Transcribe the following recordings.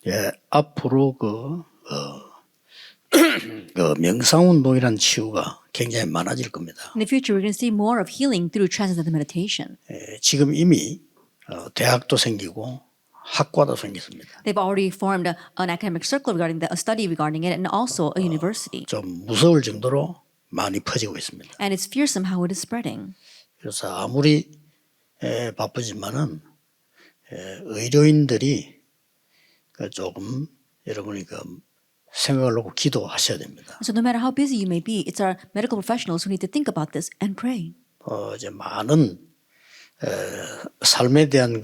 예, 앞으로 그 명상운동이란 치유가 굉장히 많아질 겁니다. In the future, we're going to see more of healing through transcendental meditation. 예, 지금 이미 대학도 생기고 학과도 생겼습니다. They've already formed an academic circle regarding a study regarding it, and also a university. 좀 무서울 정도로 많이 퍼지고 있습니다. And it's fearsome how it is spreading. 그래서 아무리 바쁘지만은 의료인들이 조금 여러분이 생각을 놓고 기도하셔야 됩니다. So no matter how busy you may be, it's our medical professionals who need to think about this and pray. 이제 많은 삶에 대한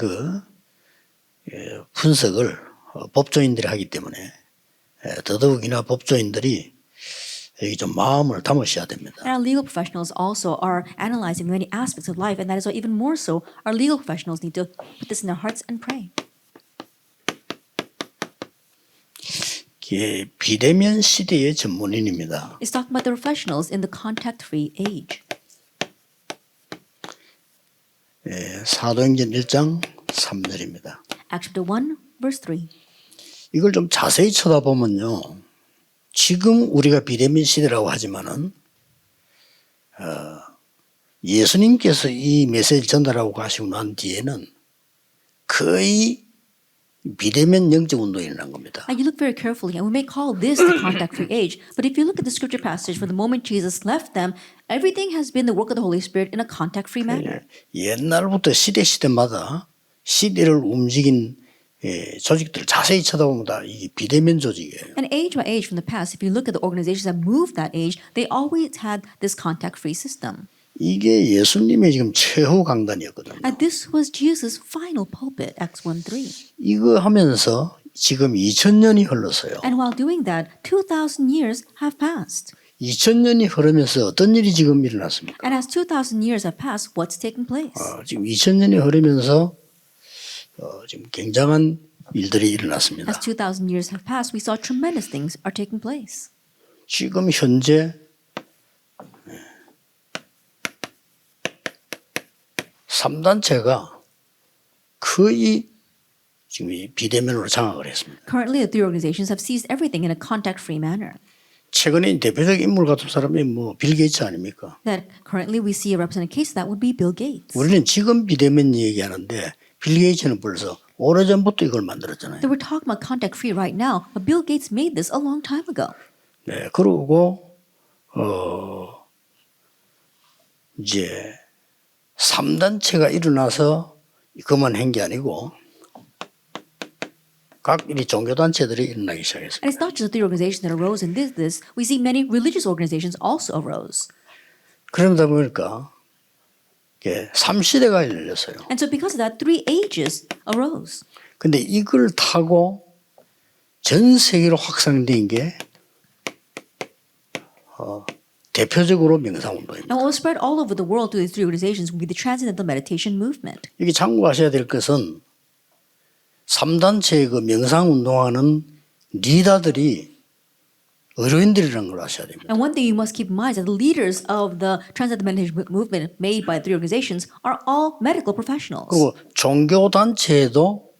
분석을 법조인들이 하기 때문에 더더욱이나 법조인들이 여기 좀 마음을 담으셔야 됩니다. And our legal professionals also are analyzing many aspects of life, and that is why even more so, our legal professionals need to put this in their hearts and pray. 비대면 시대의 전문인입니다. It's talking about the professionals in the contact-free age. 사도행전 1장 3절입니다. Acts chapter 1, verse 3. 이걸 좀 자세히 쳐다보면요. 지금 우리가 비대면 시대라고 하지만은 예수님께서 이 메시지를 전달하고 가시고 난 뒤에는 거의 비대면 영적 운동이 일어난 겁니다. Now you look very carefully, and we may call this the contact-free age, but if you look at the scripture passage, from the moment Jesus left them, everything has been the work of the Holy Spirit in a contact-free manner. 옛날부터 시대마다 시대를 움직인 조직들을 자세히 쳐다보면 다 이게 비대면 조직이에요. And age by age from the past, if you look at the organizations that moved that age, they always had this contact-free system. 이게 예수님의 지금 최후 강단이었거든요. And this was Jesus' final pulpit, Acts 1:3. 이거 하면서 지금 2000년이 흘렀어요. And while doing that, 2,000 years have passed. 2000년이 흐르면서 어떤 일이 지금 일어났습니까? And as 2,000 years have passed, what's taken place? 지금 2000년이 흐르면서 지금 굉장한 일들이 일어났습니다. As 2,000 years have passed, we saw tremendous things are taking place. 지금 현재 3단체가 거의 지금 비대면으로 장악을 했습니다. Currently, the three organizations have seized everything in a contact-free manner. 최근에 대표적 인물 같은 사람이 빌 게이츠 아닙니까? That currently we see a representative case that would be Bill Gates. 우리는 지금 비대면 얘기하는데 빌 게이츠는 벌써 오래전부터 이걸 만들었잖아요. That we're talking about contact-free right now, but Bill Gates made this a long time ago. 네, 그리고 이제 3단체가 일어나서 그만한 게 아니고 각 이 종교단체들이 일어나기 시작했습니다. And it's not just the three organizations that arose and did this. We see many religious organizations also arose. 그러다 보니까 3시대가 열렸어요. And so because of that, three ages arose. 근데 이걸 타고 전 세계로 확산된 게 대표적으로 명상운동입니다. And what was spread all over the world through these three organizations would be the transcendental meditation movement. 이게 참고하셔야 될 것은 3단체의 명상운동하는 리더들이 의료인들이라는 걸 아셔야 됩니다. And one thing you must keep in mind is that the leaders of the transcendental meditation movement made by three organizations are all medical professionals. 그리고 종교단체에도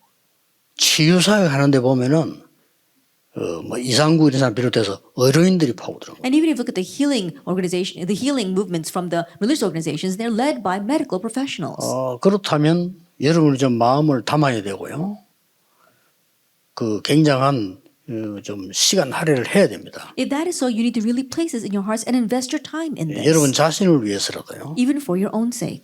치유사역 하는데 보면은 이상구 이런 사람 비롯해서 의료인들이 파고들어요. And even if you look at the healing organization, the healing movements from the religious organizations, they're led by medical professionals. 그렇다면 여러분이 좀 마음을 담아야 되고요. 굉장한 좀 시간 할애를 해야 됩니다. If that is so, you need to really place this in your hearts and invest your time in this. 여러분 자신을 위해서라도요. Even for your own sake.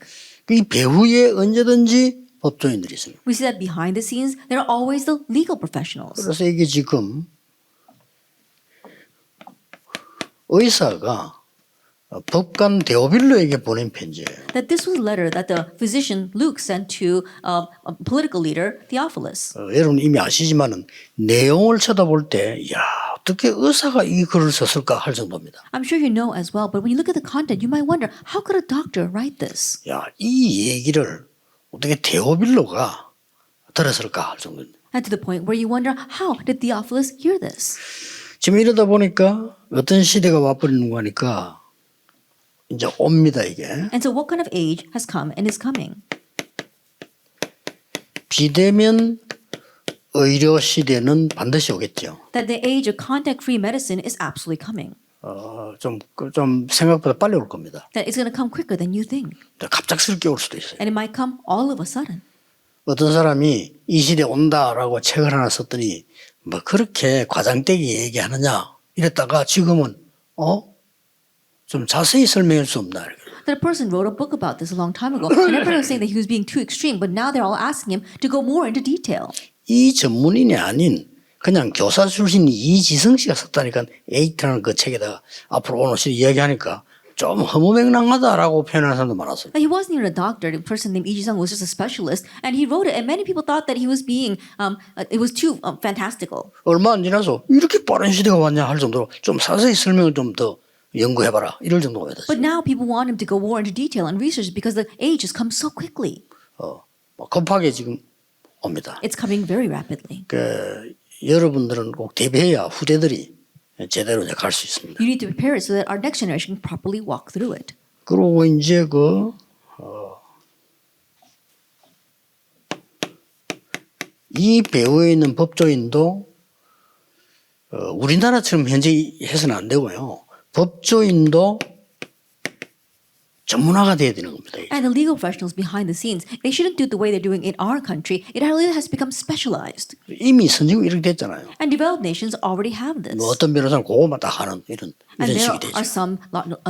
이 배후에 언제든지 법조인들이 있습니다. We see that behind the scenes, there are always the legal professionals. 그래서 이게 지금 의사가 법관 데오빌로에게 보낸 편지예요. That this was a letter that the physician Luke sent to a political leader, Theophilus. 여러분 이미 아시지만은 내용을 쳐다볼 때, 야 어떻게 의사가 이 글을 썼을까 할 정도입니다. I'm sure you know as well, but when you look at the content, you might wonder, how could a doctor write this? 야, 이 얘기를 어떻게 데오빌로가 들었을까 할 정도입니다. And to the point where you wonder, how did Theophilus hear this? 지금 이러다 보니까 어떤 시대가 와버리는 거니까 이제 옵니다 이게. And so what kind of age has come and is coming? 비대면 의료 시대는 반드시 오겠죠. That the age of contact-free medicine is absolutely coming. 좀 생각보다 빨리 올 겁니다. That it's going to come quicker than you think. 갑작스럽게 올 수도 있어요. And it might come all of a sudden. 어떤 사람이 이 시대 온다라고 책을 하나 썼더니 뭐 그렇게 과장되게 얘기하느냐 이랬다가 지금은 좀 자세히 설명할 수 없나. That a person wrote a book about this a long time ago, and everyone was saying that he was being too extreme, but now they're all asking him to go more into detail. 이 전문인이 아닌 그냥 교사 출신 이지성 씨가 썼다니까 에이트라는 그 책에다가 앞으로 오늘 이야기하니까 좀 허무맹랑하다라고 표현하는 사람도 많았어요. He wasn't even a doctor. The person named Lee Ji-sung was just a specialist, and he wrote it, and many people thought that he was being, it was too fantastical. 얼마 안 지나서 이렇게 빠른 시대가 왔냐 할 정도로 좀 자세히 설명을 좀 더 연구해봐라 이럴 정도가 됐어요. But now people want him to go more into detail and research because the age has come so quickly. 급하게 지금 옵니다. It's coming very rapidly. 여러분들은 꼭 대비해야 후대들이 제대로 이제 갈 수 있습니다. You need to prepare it so that our next generation can properly walk through it. 그리고 이제 이 배후에 있는 법조인도 우리나라처럼 현재 해서는 안 되고요. 법조인도 전문화가 돼야 되는 겁니다. And the legal professionals behind the scenes, they shouldn't do it the way they're doing in our country. It really has become specialized. 이미 선진국 이렇게 됐잖아요. And developed nations already have this. 어떤 변호사는 그거만 딱 하는 이런 And there 식이 되죠. are some,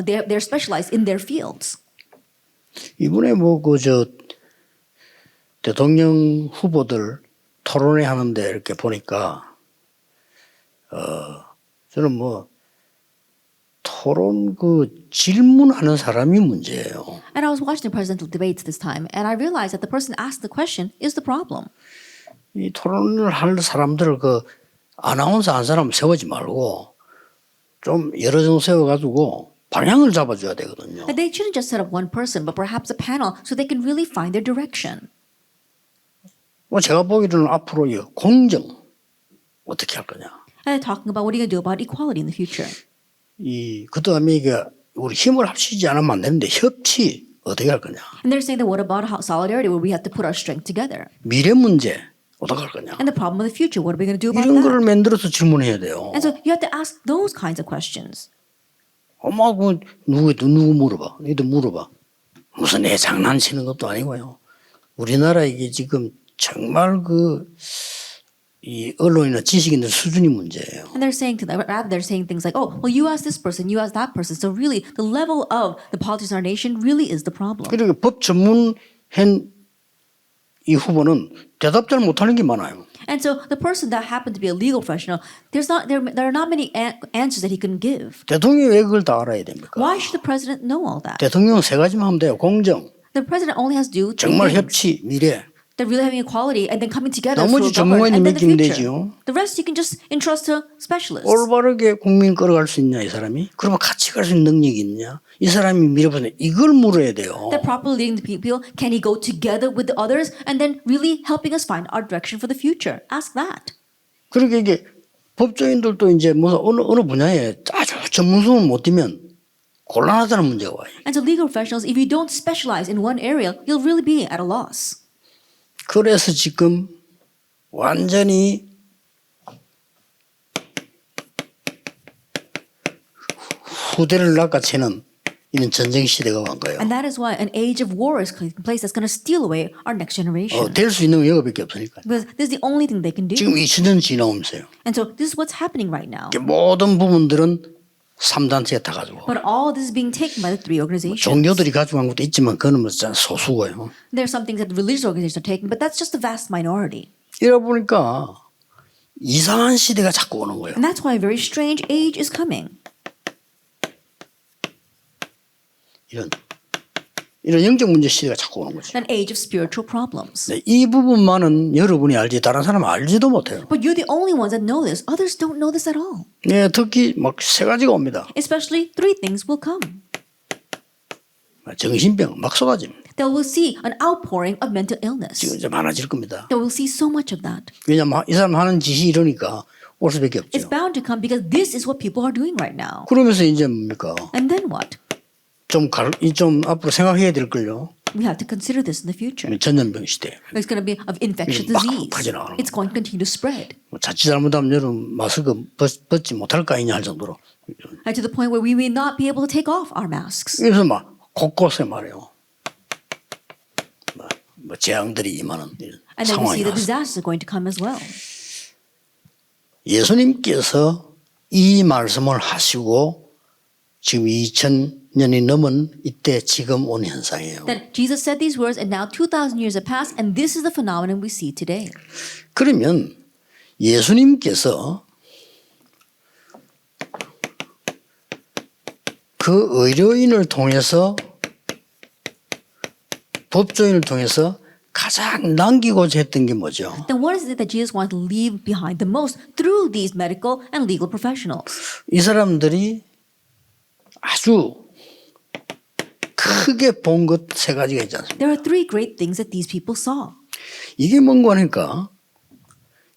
they're specialized in their fields. 이번에 대통령 후보들 토론회 하는데 이렇게 보니까 저는 토론 질문하는 사람이 문제예요. And I was watching the presidential debates this time, and I realized that the person asking the question is the problem. 이 토론을 할 사람들을 아나운서 한 사람 세우지 말고 좀 여러 정 세워가지고 방향을 잡아줘야 되거든요. And they shouldn't just set up one person, but perhaps a panel so they can really find their direction. 제가 보기로는 앞으로 공정 어떻게 할 거냐. And they're talking about what are you going to do about equality in the future. 그다음에 우리 힘을 합치지 않으면 안 되는데 협치 어떻게 할 거냐. And they're saying that what about solidarity where we have to put our strength together? 미래 문제 어떻게 할 거냐. And the problem of the future, what are we going to do about 이런 that? 거를 만들어서 질문해야 돼요. And so you have to ask those kinds of questions. 누구 물어봐. 너희들 물어봐. 무슨 애 장난치는 것도 아니고요. 우리나라 이게 지금 정말 이 언론이나 지식인들 수준이 문제예요. And they're saying rather they're saying things like, oh, well, you ask this person, you ask that person. So really, the level of the politics in our nation really is the problem. 그러니까 법 전문한 이 후보는 대답 잘 못하는 게 많아요. And so the person that happened to be a legal professional, there are not many answers that he can give. 대통령이 왜 그걸 다 알아야 됩니까? Why should the president know all that? 대통령은 세 가지만 하면 돼요. 공정, The president only has to do three 정말 things. 협치, 미래. They're really having equality and then coming together 나머지 to govern, and then the 전문가님 맡기면 future. 되지요. The rest you can just entrust to specialists. 올바르게 국민 끌어갈 수 있냐 이 사람이? 그러면 같이 갈 수 있는 능력이 있냐? 이 사람이 밀어보는 이걸 물어야 돼요. That properly leading the people, can he go together with the others and then really helping us find our direction for the future? Ask that. 그러니까 이게 법조인들도 이제 어느 분야에 아주 전문성을 못 띄면 곤란하다는 문제가 와요. And so legal professionals, if you don't specialize in one area, you'll really be at a loss. 그래서 지금 완전히 후대를 낚아채는 이런 전쟁 시대가 온 거예요. And that is why an age of war is taking place that's going to steal away our next generation. 될 수 있는 건 이거밖에 없으니까. Because this is the only thing they can do. 지금 2000년 지나오면서요. And so this is what's happening right now. 모든 부분들은 3단체가 다 가지고. But all this is being taken by the three organizations. 종교들이 가지고 간 것도 있지만 그거는 소수고요. There are some things that the religious organizations are taking, but that's just a vast minority. 이러다 보니까 이상한 시대가 자꾸 오는 거예요. And that's why a very strange age is coming. 이런 영적 문제 시대가 자꾸 오는 거죠. An age of spiritual problems. 이 부분만은 여러분이 알지 다른 사람은 알지도 못해요. But you're the only ones that know this. Others don't know this at all. 네, 특히 세 가지가 옵니다. Especially three things will come. 정신병 막 쏟아집니다. They will see an outpouring of mental illness. 지금 이제 많아질 겁니다. They will see so much of that. 왜냐하면 이 사람 하는 짓이 이러니까 올 수밖에 It's 없죠. bound to come because this is what people are doing right now. 그러면서 이제 뭡니까? And then what? 좀 앞으로 생각해야 될 걸요. We have to consider this in the future. 전염병 시대. It's going to be of infectious 막 disease. 퍼져나가는 It's going to continue to spread. 자칫 잘못하면 여러분 마스크 벗지 못할 거 아니냐 할 정도로. And to the point where we may not be able to take off our masks. 그래서 막 곳곳에 말이에요. 뭐 재앙들이 임하는 이런 And then we 상황이 see the 왔어요. disasters are going to come as well. 예수님께서 이 말씀을 하시고 지금 2000년이 넘은 이때 지금 온 현상이에요. That Jesus said these words and now 2,000 years have passed and this is the phenomenon we see today. 그러면 예수님께서 그 의료인을 통해서 법조인을 통해서 가장 남기고자 했던 게 뭐죠? Then what is it that Jesus wants to leave behind the most through these medical and legal professionals? 이 사람들이 아주 크게 본 것 세 가지가 있지 않습니까? There are three great things that these people saw. 이게 뭔가 하니까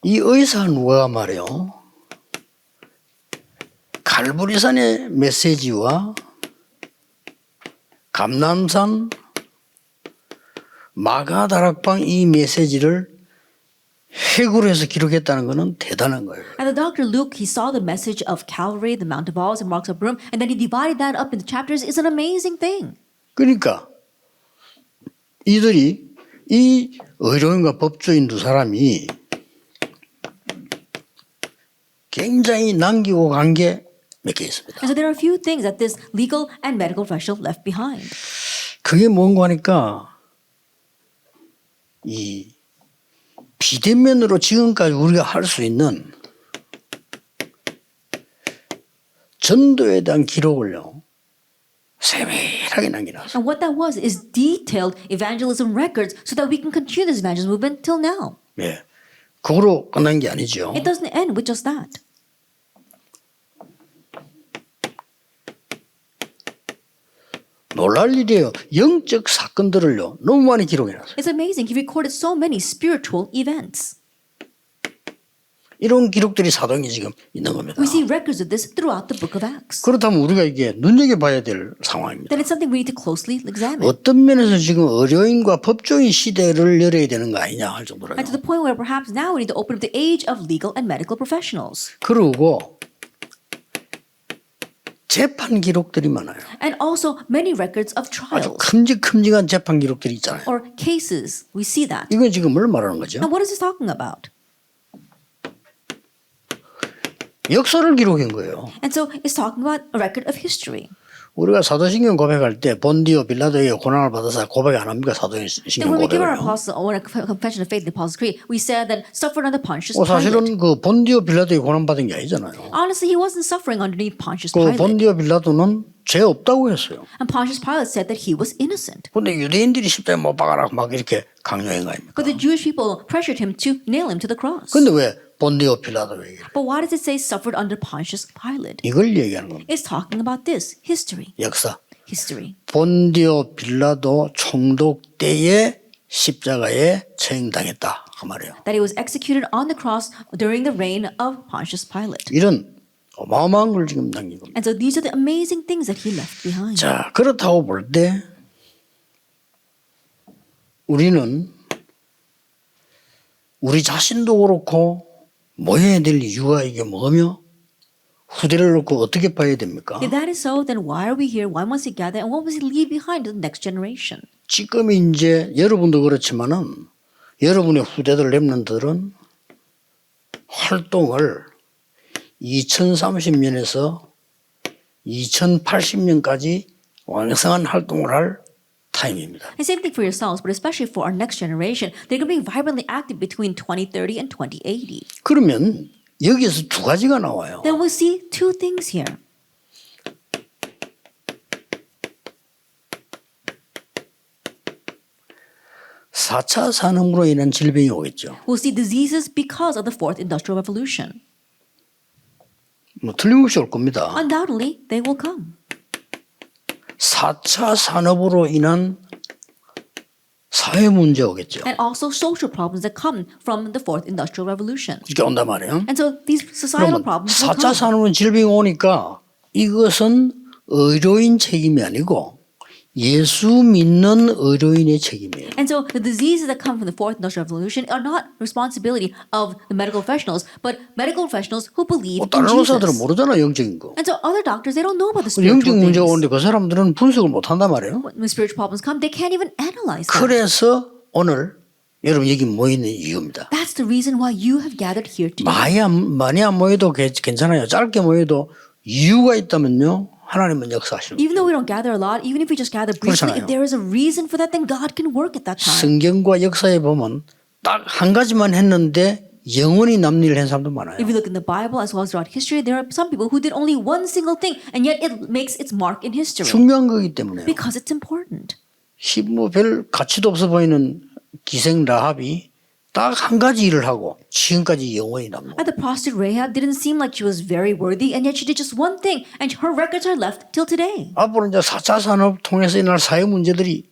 이 의사 누가 말이에요. 갈보리산의 메시지와 감람산 마가다락방 이 메시지를 해구로 해서 기록했다는 것은 대단한 거예요. And the Dr. Luke, he saw the message of Calvary, the Mount of Olives, and Marks of Broom, and then he divided that up into chapters. It's an amazing thing. 그러니까 이들이 이 의료인과 법조인 두 사람이 굉장히 남기고 간 게 몇 개 있습니다. And so there are a few things that this legal and medical professional left behind. 그게 뭔가 하니까 이 비대면으로 지금까지 우리가 할 수 있는 전도에 대한 기록을요 세밀하게 남겨놨어요. And what that was is detailed evangelism records so that we can continue this evangelism movement till now. 예, 그거로 끝난 게 아니죠. It doesn't end with just that. 놀랄 일이에요. 영적 사건들을요 너무 많이 기록해놨어요. It's amazing. He recorded so many spiritual events. 이런 기록들이 사도행에 지금 있는 겁니다. We see records of this throughout the book of Acts. 그렇다면 우리가 이게 눈여겨봐야 될 상황입니다. Then it's something we need to closely examine. 어떤 면에서 지금 의료인과 법조인 시대를 열어야 되는 거 아니냐 할 정도로요. And to the point where perhaps now we need to open up the age of legal and medical professionals. 그리고 재판 기록들이 많아요. And also many records of 아주 trials 큼직한 재판 기록들이 있잖아요. or cases. We see that. 이건 지금 뭘 말하는 거죠? Now what is this talking about? 역사를 기록한 거예요. And so it's talking about a record of history. 우리가 사도신경 고백할 때 본디오 빌라도에게 고난을 받아서 고백 안 합니까? 사도신경 And when we give our 고백을요. apostle or a confession of faith in the Apostles' Creed, we said that suffered under Pontius 사실은 Pilate. 그 본디오 빌라도에 고난 받은 게 아니잖아요. Honestly, he wasn't suffering underneath Pontius 그 Pilate. 본디오 빌라도는 죄 없다고 했어요. And Pontius Pilate said that he was innocent. 근데 유대인들이 십자가에 못 박아라 막 이렇게 강요한 거 아닙니까? But the Jewish people pressured him to nail him to the cross. 근데 왜 본디오 빌라도 얘기를? But why does it say suffered under Pontius Pilate? 이걸 얘기하는 겁니다. It's talking about this history. 역사. History. 본디오 빌라도 총독 때에 십자가에 처형당했다 그 말이에요. That he was executed on the cross during the reign of Pontius Pilate. 이런 어마어마한 걸 지금 남긴 겁니다. And so these are the amazing things that he left behind. 자, 그렇다고 볼 때 우리는 우리 자신도 그렇고 모여야 될 이유가 이게 뭐며 후대를 놓고 어떻게 봐야 됩니까? If that is so, then why are we here? Why must he gather? And what must he leave behind to the next generation? 지금 이제 여러분도 그렇지만은 여러분의 후대들 렘넌트들은 활동을 2030년에서 2080년까지 왕성한 활동을 할 타임입니다. And same thing for yourselves, but especially for our next generation, they're going to be vibrantly active between 2030 and 2080. 그러면 여기에서 두 가지가 나와요. Then we'll see two things here. 사 4차 산업으로 인한 질병이 오겠죠. We'll see diseases because of the fourth industrial revolution. 뭐 틀림없이 올 겁니다. Undoubtedly, they will come. 4차 산업으로 인한 사회 문제 오겠죠. And also social problems that come from the fourth industrial revolution. 이렇게 온단 말이에요. And so these societal 그러면 problems will 4차 come. 산업으로 질병이 오니까 이것은 의료인 책임이 아니고 예수 믿는 의료인의 책임이에요. And so the diseases that come from the fourth industrial revolution are not responsibility of the medical professionals, but medical professionals who believe in 다른 의사들은 Jesus. 모르잖아, 영적인 거. And so other doctors, they don't know about the 영적 spiritual 문제가 things. 오는데 그 사람들은 분석을 못 한단 말이에요. When spiritual problems come, they can't even analyze them. 그래서 오늘 여러분 여기 모이는 이유입니다. That's the reason why you have gathered here today. 많이 안 모여도 괜찮아요. 짧게 모여도 이유가 있다면요. 하나님은 역사하시는 Even though we don't gather a lot, even if we just gather briefly, 그렇잖아요. if there is a reason for that, then God can work at that time. 성경과 역사에 보면 딱 한 가지만 했는데 영원히 남는 일을 한 사람도 많아요. If you look in the Bible as well as throughout history, there are some people who did only one single thing, and yet it makes its mark in history 중요한 거기 때문에요. because it's important. 뭐 별 가치도 없어 보이는 기생 라합이 딱 한 가지 일을 하고 지금까지 영원히 남는 And the prostitute Rahab didn't seem like she was very worthy, and yet she did just one thing, and her records are left till today. 앞으로 이제 4차 산업 통해서 일어날 사회 문제들이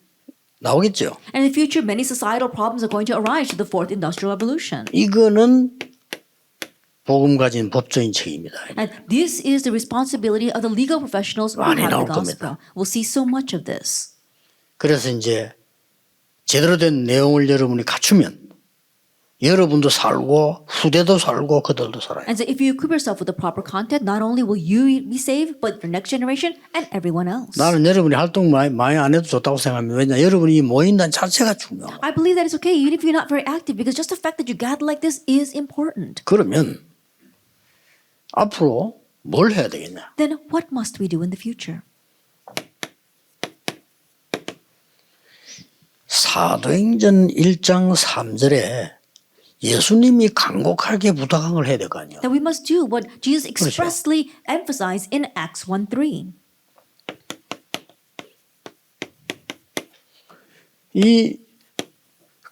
나오겠죠. And in the future, many societal problems are going to arise to the fourth industrial revolution. 이거는 복음 가진 법조인 책임이다. And this is the responsibility of the legal professionals who 많이 have 나올 the gospel. 겁니다. We'll see so much of this. 그래서 이제 제대로 된 내용을 여러분이 갖추면 여러분도 살고 후대도 살고 그들도 살아요. And so if you equip yourself with the proper content, not only will you be saved, but your next generation and everyone else. 나는 여러분이 활동 많이 안 해도 좋다고 생각합니다. 왜냐 여러분이 모인다는 자체가 중요해요. I believe that it's okay even if you're not very active, because just the fact that you gather like this is important. 그러면 앞으로 뭘 해야 되겠냐? Then what must we do in the future? 사도행전 1장 3절에 예수님이 간곡하게 부탁한 걸 해야 될 거 아니에요. That we must do what Jesus expressly emphasized in Acts 1:3. 이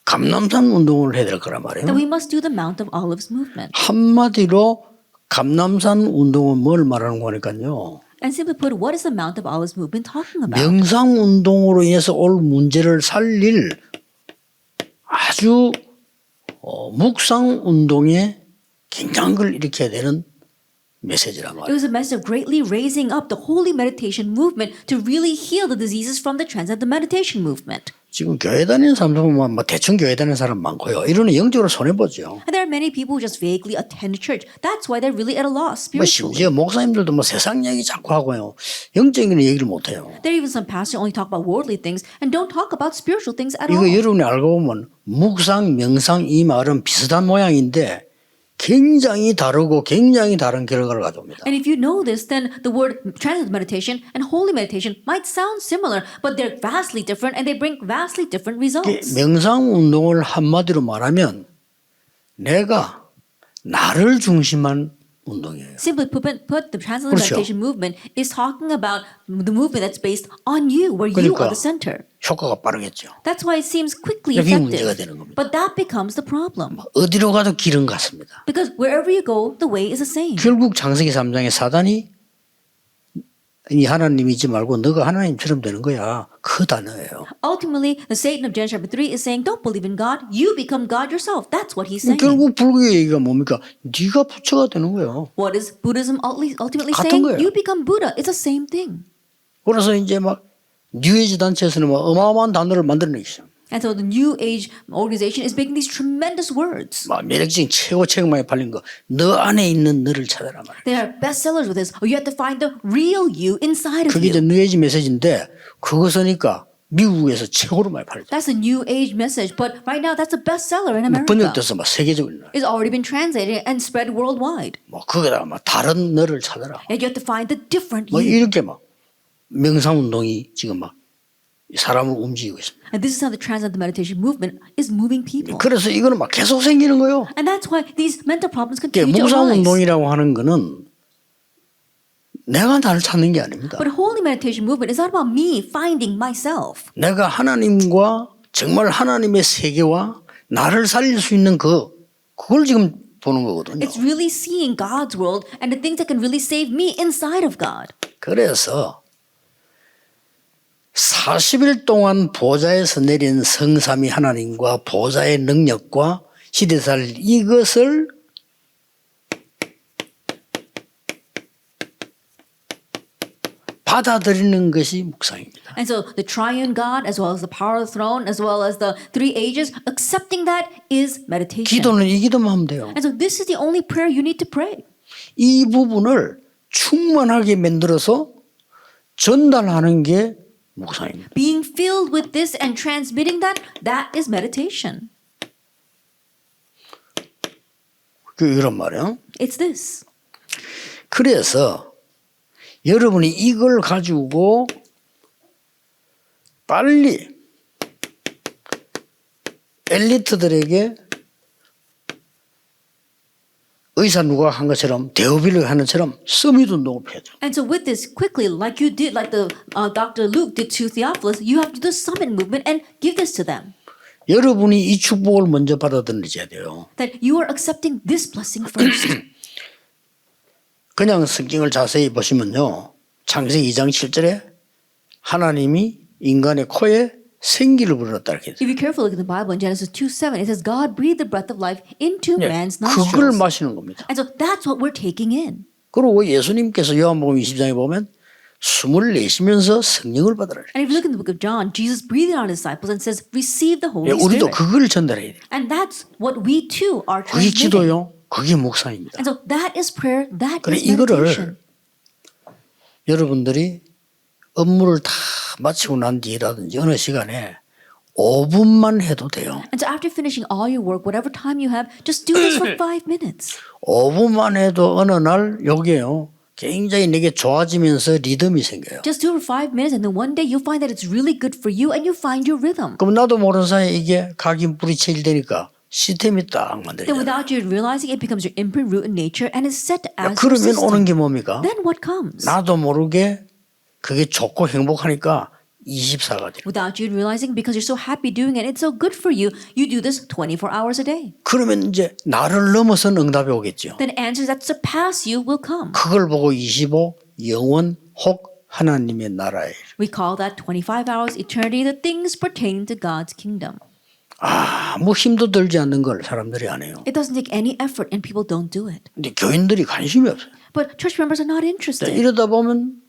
감람산 운동을 해야 될 거란 말이에요. That we must do the Mount of Olives movement. 한마디로 감람산 운동은 뭘 말하는 거니까요. And simply put, what is the Mount of Olives movement talking about? 명상 운동으로 인해서 올 문제를 살릴 아주 묵상 운동에 굉장한 걸 일으켜야 되는 메시지란 It 말이에요. was a message of greatly raising up the holy meditation movement to really heal the diseases from the transcendental meditation movement. 지금 교회 다니는 사람들 보면 뭐 대충 교회 다니는 사람 많고요. 이러는 영적으로 손해보죠. And there are many people who just vaguely attend church. That's why they're really at a loss 뭐 spiritually. 심지어 목사님들도 뭐 세상 얘기 자꾸 하고요. 영적인 얘기를 못해요. There are even some pastors who only talk about worldly things and don't talk about spiritual things at 이거 all. 여러분이 알고 보면 묵상, 명상 이 말은 비슷한 모양인데 굉장히 다르고 굉장히 다른 결과를 가져옵니다. And if you know this, then the word transcendental meditation and holy meditation might sound similar, but they're vastly different and they bring vastly different results. 명상 운동을 한마디로 말하면 내가 나를 중심한 운동이에요. Simply put, the transcendental 그렇죠. meditation movement is talking about the movement that's based on you, where you 그러니까 are the center. 효과가 빠르겠죠. That's why it seems quickly 그게 문제가 effective. 되는 겁니다. But that becomes the problem. 어디로 가도 길은 같습니다. Because wherever you go, the way is the same. 결국 창세기 3장에 사단이 이 하나님이지 말고 너가 하나님처럼 되는 거야. 그 단어예요. Ultimately, the Satan of Genesis chapter 3 is saying, don't believe in God, you become God yourself. That's what he's saying. 결국 불교의 얘기가 뭡니까? 네가 부처가 되는 거예요. What is Buddhism ultimately 같은 saying? 거예요. You become Buddha. It's the same thing. 그래서 이제 막 뉴에이지 단체에서는 막 어마어마한 단어를 만들어내기 시작. And so the New Age organization is making these tremendous words. 막 매력적인 책 많이 팔린 거. 너 안에 있는 너를 찾아라 말이야. They are bestsellers with this. Oh, you have to find the real you inside of 그게 이제 you. 뉴에이지 메시지인데 그거 쓰니까 미국에서 최고로 많이 팔죠. That's a New Age message, but right now that's a bestseller in America. 번역돼서 막 세계적으로. It's already been translated and spread worldwide. 뭐 거기다가 막 다른 너를 찾아라. And you have to find the different 뭐 you. 이렇게 막 명상 운동이 지금 막 사람을 움직이고 있습니다. And this is how the transcendental meditation movement is moving people. 그래서 이거는 막 계속 생기는 거예요. And that's why these mental problems continue to 묵상 arise. 운동이라고 하는 거는 내가 나를 찾는 게 아닙니다. But holy meditation movement is not about me finding myself. 내가 하나님과 정말 하나님의 세계와 나를 살릴 수 있는 그걸 지금 보는 거거든요. It's really seeing God's world and the things that can really save me inside of God. 그래서 40일 동안 보좌에서 내린 성삼위 하나님과 보좌의 능력과 시대살 이것을 받아들이는 것이 묵상입니다. And so the triune God, as well as the power of the throne, as well as the three ages, accepting that is meditation. 기도는 이 기도만 하면 돼요. And so this is the only prayer you need to pray. 이 부분을 충만하게 만들어서 전달하는 게 묵상입니다. Being filled with this and transmitting that, that is meditation. 이런 말이에요. It's this. 그래서 여러분이 이걸 가지고 빨리 엘리트들에게 의사 누가 한 것처럼 대우비를 하는 것처럼 서밋 운동을 펴죠. And so with this, quickly, like you did, like the Dr. Luke did to Theophilus, you have to do the summit movement and give this to them. 여러분이 이 축복을 먼저 받아들여야 돼요. That you are accepting this blessing first. 그냥 성경을 자세히 보시면요. 창세기 2장 7절에 하나님이 인간의 코에 생기를 불었다 이렇게 If you carefully look at the Bible in Genesis 2:7, it says God breathed the breath of life into man's 그걸 nostrils. 마시는 겁니다. And so that's what we're taking in. 그리고 예수님께서 요한복음 20장에 보면 숨을 내쉬면서 성령을 받으라. And if you look in the book of John, Jesus breathed on his disciples and says, receive the Holy 우리도 Spirit. 그걸 전달해야 돼요. And that's what we too are 그게 transmitting. 기도요. 그게 묵상입니다. And so that is prayer, that 그래 is 이거를 meditation. 여러분들이 업무를 다 마치고 난 뒤라든지 어느 시간에 5분만 해도 돼요. And so after finishing all your work, whatever time you have, just do this for 5 minutes. 5분만 해도 어느 날 여기에요. 굉장히 내게 좋아지면서 리듬이 생겨요. Just do it for 5 minutes and then one day you'll find that it's really good for you and you find your rhythm. 그럼 나도 모르는 사이에 이게 각인뿌리 체질되니까 시스템이 딱 Then 만들어져요. without you realizing, it becomes your imprint, root, and nature and is set as your 그러면 system. 오는 게 뭡니까? Then what comes? 나도 모르게 그게 좋고 행복하니까 24가 돼요. Without you realizing, because you're so happy doing it, it's so good for you, you do this 24 hours a day. 그러면 이제 나를 넘어선 응답이 오겠죠. Then answers that surpass you will come. 그걸 보고 25 영원 혹 하나님의 나라에. We call that 25 hours eternity, the things pertaining to God's kingdom. 아무 힘도 들지 않는 걸 사람들이 안 해요. It doesn't take any effort and people don't do it. 근데 교인들이 관심이 없어요. But church members are not interested. 이러다 보면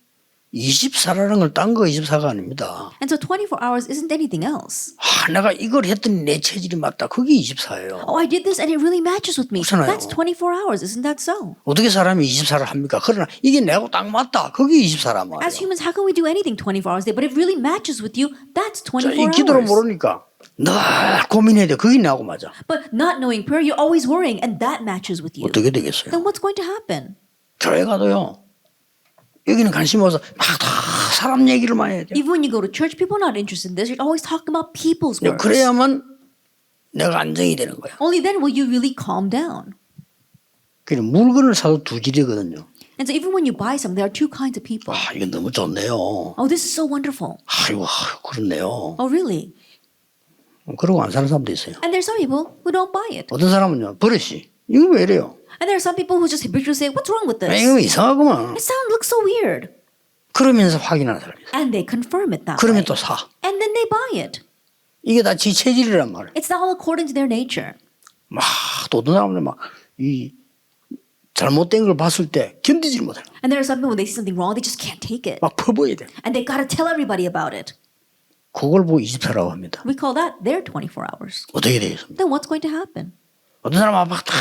24라는 걸 딴 거 24가 아닙니다. And so 24 hours isn't anything else. 내가 이걸 했더니 내 체질이 맞다. 그게 24예요. Oh, I did this and it really matches with me. 그렇잖아요. That's 24 hours, isn't that so? 어떻게 사람이 24를 합니까? 그러나 이게 내하고 딱 맞다. 그게 24란 말이에요. As humans, how can we do anything 24 hours a day? But if it really matches with you, that's 자, 24 이 기도를 hours. 모르니까 늘 고민해야 돼. 그게 나하고 맞아. But not knowing prayer, you're always worrying, and that matches with you. 어떻게 되겠어요? Then what's going to happen? 교회 가도요. 여기는 관심 없어. 막 다 사람 얘기를 많이 해야 돼. Even when you go to church, people are not interested in this. You're always talking about people's works. 그래야만 내가 안정이 되는 거야. Only then will you really calm down. 그냥 물건을 사도 두 질이거든요. And so even when you buy something, there are two kinds of people. 이거 너무 좋네요. Oh, this is so wonderful. 아이고 그렇네요. Oh, really? 그러고 안 사는 사람도 있어요. And there's some people who don't buy it. 어떤 사람은요. 버릇이. 이거 왜 이래요? And there are some people who just habitually say, what's wrong with this? 이거 이상하구만. It looks so weird. 그러면서 확인하는 사람이 있어요. And they confirm it that 그러면 way. 또 사. And then they buy it. 이게 다 지 체질이란 말이에요. It's all according to their nature. 막 또 어떤 사람들 막 이 잘못된 걸 봤을 때 견디질 못해요. And there are some people, when they see something wrong, they just can't take it. 막 퍼부어야 돼. And they got to tell everybody about it. 그걸 보고 24라고 합니다. We call that their 24 hours. 어떻게 되겠습니까? Then what's going to happen? 어떤 사람은 막 다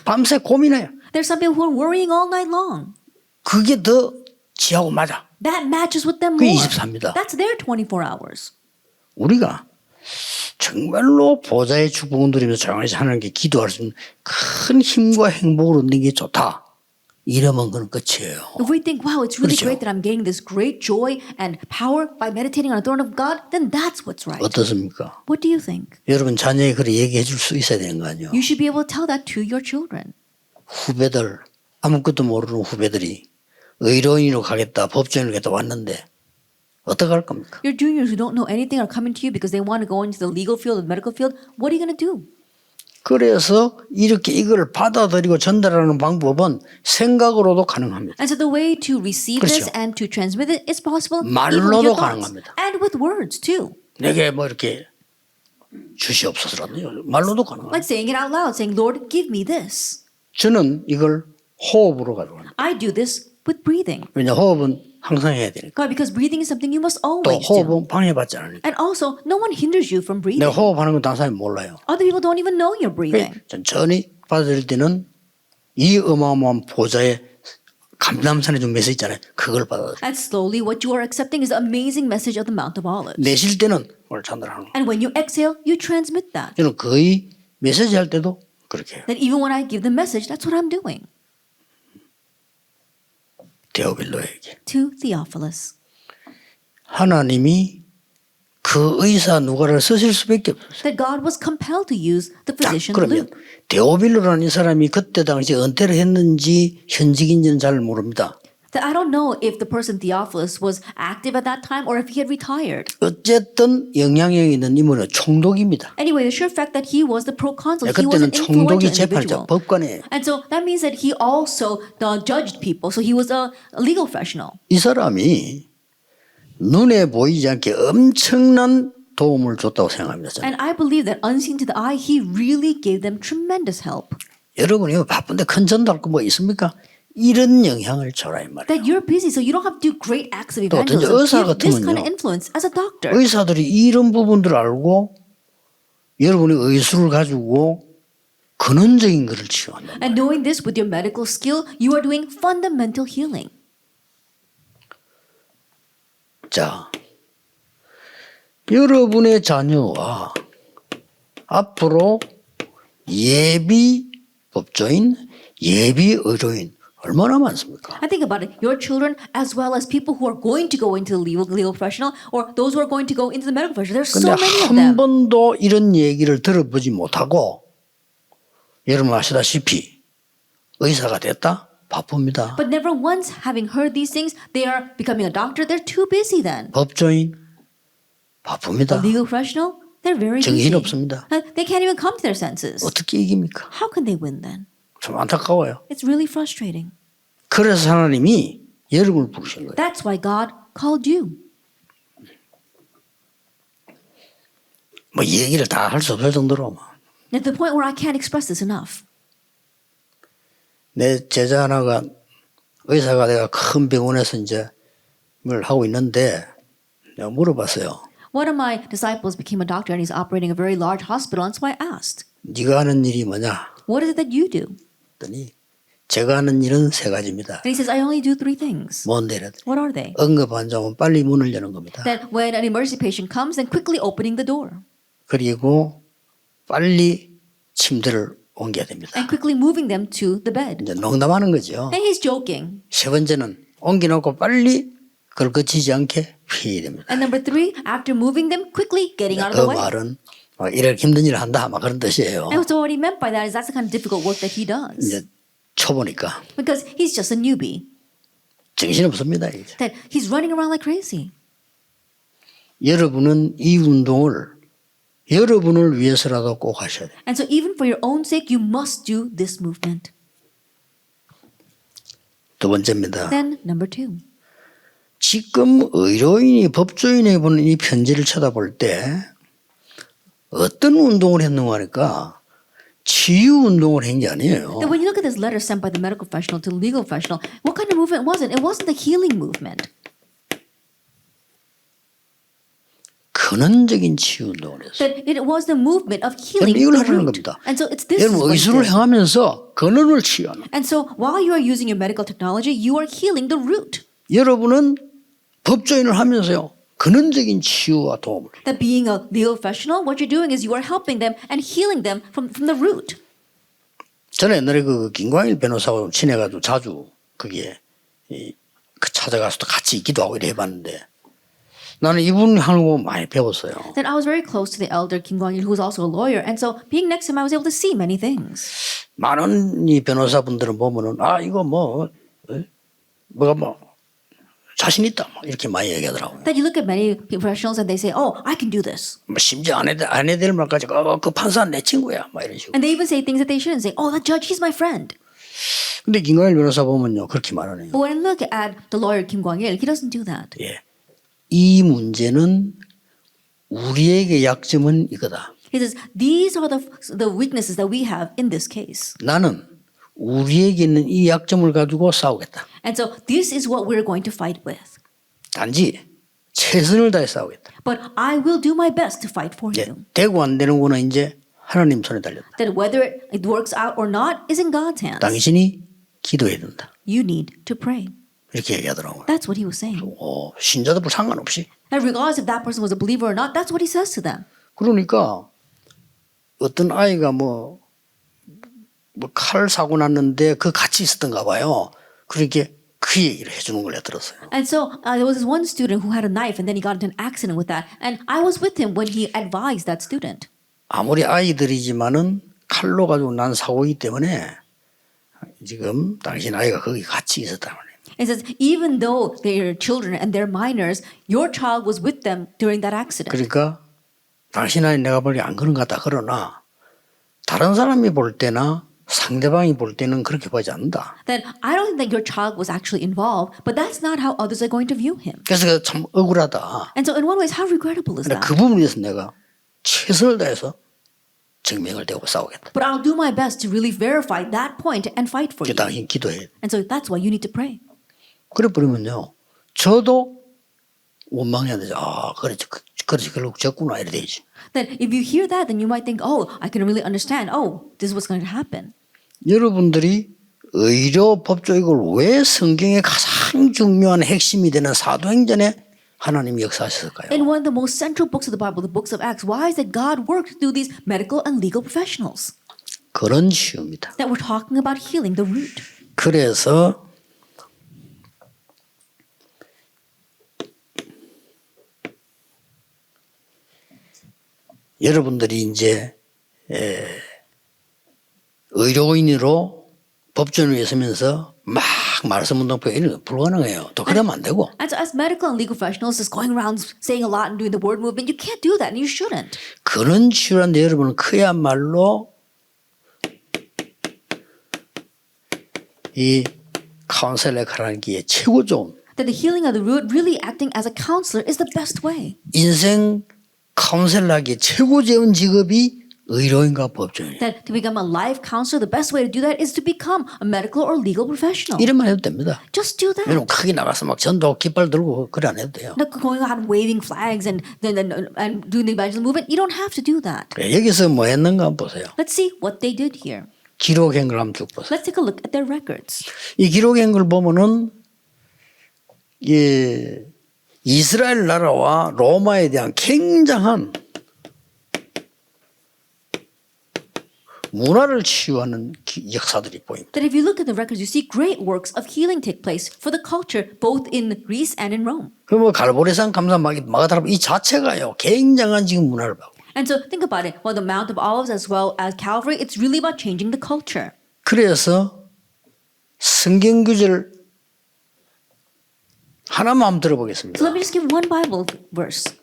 밤새 고민해요. There's some people who are worrying all night long. 그게 더 지하고 맞아. That matches with them 그게 more. 24입니다. That's their 24 hours. 우리가 정말로 보좌의 축복을 누리면서 조용히 하는 게 기도할 수 있는 큰 힘과 행복을 얻는 게 좋다. 이러면 그건 끝이에요. If we think, wow, it's really 그렇죠. great that I'm getting this great joy and power by meditating on the throne of God, then that's what's right. 어떻습니까? What do you think? 여러분 자녀에 그래 얘기해 줄 수 있어야 되는 거 아니에요? You should be able to tell that to your children. 후배들, 아무것도 모르는 후배들이 의료인으로 가겠다, 법조인으로 가겠다 왔는데 어떡할 겁니까? Your juniors who don't know anything are coming to you because they want to go into the legal field, the medical field. What are you going to do? 그래서 이렇게 이걸 받아들이고 전달하는 방법은 생각으로도 가능합니다. And so the way to receive this 그렇죠. and to transmit it is possible even with 말로도 your thoughts. 가능합니다. And with words too. 내게 뭐 이렇게 주시옵소서라든요. 말로도 가능합니다. Like saying it out loud, saying, Lord, give me this. 저는 이걸 호흡으로 가져갑니다. I do this with breathing. 왜냐 호흡은 항상 해야 되니까. Why? Because breathing is something you must 또 always do. 호흡은 방해받지 않으니까. And also, no one hinders you from breathing. 내가 호흡하는 건 다른 사람이 몰라요. Other people don't even know you're breathing. 천천히 받아들일 때는 이 어마어마한 보좌의 감람산에 준 메시지 있잖아요. 그걸 받아들여요. And slowly, what you are accepting is the amazing message of the Mount of Olives. 내쉴 때는 오늘 전달하는 거예요. And when you exhale, you transmit that. 저는 거의 메시지 할 때도 그렇게 해요. That even when I give the message, that's what I'm doing. 데오빌로에게. To Theophilus. 하나님이 그 의사 누가를 쓰실 수밖에 없어요. That God was compelled to use the 자, physician 그러면 Luke. 데오빌로라는 이 사람이 그때 당시 은퇴를 했는지 현직인지는 잘 모릅니다. That I don't know if the person Theophilus was active at that time or if he had retired. 어쨌든 영향력이 있는 인물은 총독입니다. Anyway, the sure fact that he was the proconsul, he was 그때는 an influential 총독이 재판자, individual. 법관이에요. And so that means that he also judged people. So he was a legal professional. 이 사람이 눈에 보이지 않게 엄청난 도움을 줬다고 생각합니다. 저는. And I believe that unseen to the eye, he really gave them tremendous help. 여러분이 바쁜데 큰 전도할 거 뭐 있습니까? 이런 영향을 줘라 이 말이에요. That you're busy, so you don't have to do great acts of 또 어떤 evangelism. 의사 Give this kind of 같으면요. influence as a doctor. 의사들이 이런 부분들을 알고 여러분이 의술을 가지고 근원적인 것을 치유한다. And knowing this with your medical skill, you are doing fundamental healing. 자, 여러분의 자녀와 앞으로 예비 법조인, 예비 의료인 얼마나 많습니까? I think about it. Your children as well as people who are going to go into the legal professional or those who are going to go into the medical profession. There's so 근데 many of 한 them. 번도 이런 얘기를 들어보지 못하고 여러분 아시다시피 의사가 됐다? 바쁩니다. But never once having heard these things, they are becoming a doctor. They're too busy then. 법조인 바쁩니다. A legal professional, they're very busy. 정신없습니다. They can't even come to their senses. 어떻게 이깁니까? How can they win then? 좀 안타까워요. It's really frustrating. 그래서 하나님이 여러분을 부르신 거예요. That's why God called you. 뭐 얘기를 다 할 수 없을 정도로 At the point where I can't express this enough. 내 제자 하나가 의사가 내가 큰 병원에서 이제 뭘 하고 있는데 내가 물어봤어요. One of my disciples became a doctor and he's operating a very large hospital. And so I asked, 네가 하는 일이 뭐냐? what is it that you do? 했더니 제가 하는 일은 세 가지입니다. And he says, I only do 3 things. 뭔데? What are they? 응급 환자 오면 빨리 문을 여는 겁니다. That when an emergency patient comes, then quickly opening the door. 그리고 빨리 침대를 옮겨야 됩니다. And quickly moving them to the bed. 이제 농담하는 거죠. And he's joking. 세 번째는 옮겨놓고 빨리 그걸 거치지 않게 피해야 됩니다. And number 3, after moving them, quickly getting out of 그 the way. 말은 막 이렇게 힘든 일을 한다 막 그런 뜻이에요. And so what he meant by that is that's the kind of difficult work that he does. 이제 초보니까 Because he's just a newbie. 정신없습니다. 이제. That he's running around like crazy. 여러분은 이 운동을 여러분을 위해서라도 꼭 하셔야 돼요. And so even for your own sake, you must do this movement. 두 번째입니다. Then number 2. 지금 의료인이 법조인에게 보는 이 편지를 쳐다볼 때 어떤 운동을 했는가 하니까 치유 운동을 한 게 아니에요. That when you look at this letter sent by the medical professional to the legal professional, what kind of movement was it? It wasn't the healing movement. 근원적인 치유 운동을 했어요. That it was the movement of healing 이걸 the 하라는 root. 겁니다. And so it's this. 여러분 의술을 행하면서 근원을 치유하는 거예요. And so while you are using your medical technology, you are healing the root. 여러분은 법조인을 하면서요 근원적인 치유와 도움을. That being a legal professional, what you're doing is you are helping them and healing them from the root. 저는 옛날에 그 김광일 변호사하고 친해가지고 자주 거기에 그 찾아가서 또 같이 있기도 하고 이래 해봤는데 나는 이분 하는 거 많이 배웠어요. Then I was very close to the elder Kim Kwang-il, who was also a lawyer, and so being next to him, I was able to see many things. 많은 이 변호사분들은 보면은 아 이거 뭐가 자신 있다 이렇게 많이 얘기하더라고요. That you look at many professionals and they say, "Oh, I can do this," 뭐 심지어 안 해야 될 말까지 그 판사는 내 친구야 막 이런 식으로. and they even say things that they shouldn't say. "Oh, that judge, he's my friend." 근데 김광일 변호사 보면요 그렇게 말하네요. But when I look at the lawyer Kim Kwang-il, he doesn't do that. 예, 이 문제는 우리에게 약점은 이거다. He says, "These are the weaknesses that we have in this case." 나는 우리에게 있는 이 약점을 가지고 싸우겠다. And so this is what we're going to fight with. 단지 최선을 다해 싸우겠다. But I will do my best to fight for 예, you. 되고 안 되는 거는 이제 하나님 손에 달렸다. That whether it works out or not is in God's hands. 당신이 기도해야 된다. You need to pray. 이렇게 얘기하더라고요. That's what he was saying. 신자들 상관없이. And regardless if that person was a believer or not, that's what he says to them. 그러니까 어떤 아이가 칼 사고 났는데 그 같이 있었던가 봐요. 그렇게 그 얘기를 해주는 걸 내가 들었어요. And so there was this one student who had a knife and then he got into an accident with that. And I was with him when he advised that student. 아무리 아이들이지만은 칼로 가지고 난 사고이기 때문에 지금 당신 아이가 거기 같이 있었단 말이에요. It says, even though they're children and they're minors, your child was with them during that accident. 그러니까 당신 아이 내가 보기 안 그런 것 같다. 그러나 다른 사람이 볼 때나 상대방이 볼 때는 그렇게 보지 않는다. Then I don't think that your child was actually involved, but that's not how others are going to view him. 그래서 참 억울하다. And so in one way, how regrettable is 근데 that? 그 부분에 대해서 내가 최선을 다해서 증명을 대고 싸우겠다. But I'll do my best to really verify that point and fight for 그 you. 당신 기도해. And so that's why you need to pray. 그래 버리면요. 저도 원망해야 되죠. 그렇지 그걸로 졌구나 이래 되지. Then if you hear that, then you might think, oh, I can really understand. Oh, this is what's going to happen. 여러분들이 의료 법조익을 왜 성경의 가장 중요한 핵심이 되는 사도행전에 하나님이 역사하셨을까요? In one of the most central books of the Bible, the books of Acts, why is that God worked through these medical and legal professionals? 그런 치유입니다. That we're talking about healing the root. 그래서 여러분들이 이제 의료인으로 법조인으로 있으면서 막 말씀 운동표 이런 거 불가능해요. 또 그러면 안 되고. And so as medical and legal professionals just going around saying a lot and doing the word movement, you can't do that and you shouldn't. 그런 치유라는데 여러분은 그야말로 이 카운셀러라는 게 최고 좋은 That the healing of the root, really acting as a counselor, is the best way. 인생 카운셀러에게 최고 좋은 직업이 의료인과 법조인이에요. That to become a life counselor, the best way to do that is to become a medical or legal professional. 이런 말 해도 됩니다. Just do that. 여러분 크게 나가서 막 전도 깃발 들고 그래 안 해도 돼요. Not going out and waving flags and doing the evangelism movement. You don't have to do that. 여기서 뭐 했는가 한번 보세요. Let's see what they did here. 기록한 걸 한번 쭉 보세요. Let's take a look at their records. 이 기록한 걸 보면은 이스라엘 나라와 로마에 대한 굉장한 문화를 치유하는 역사들이 보입니다. That if you look at the records, you see great works of healing take place for the culture, both in Greece and in Rome. 그러면 갈보리산 감사 마가다라 이 자체가요 굉장한 지금 문화를 바고. And so think about it. Well, the Mount of Olives as well as Calvary, it's really about changing the culture. 그래서 성경 구절 하나만 한번 들어보겠습니다. So let me just give one Bible verse.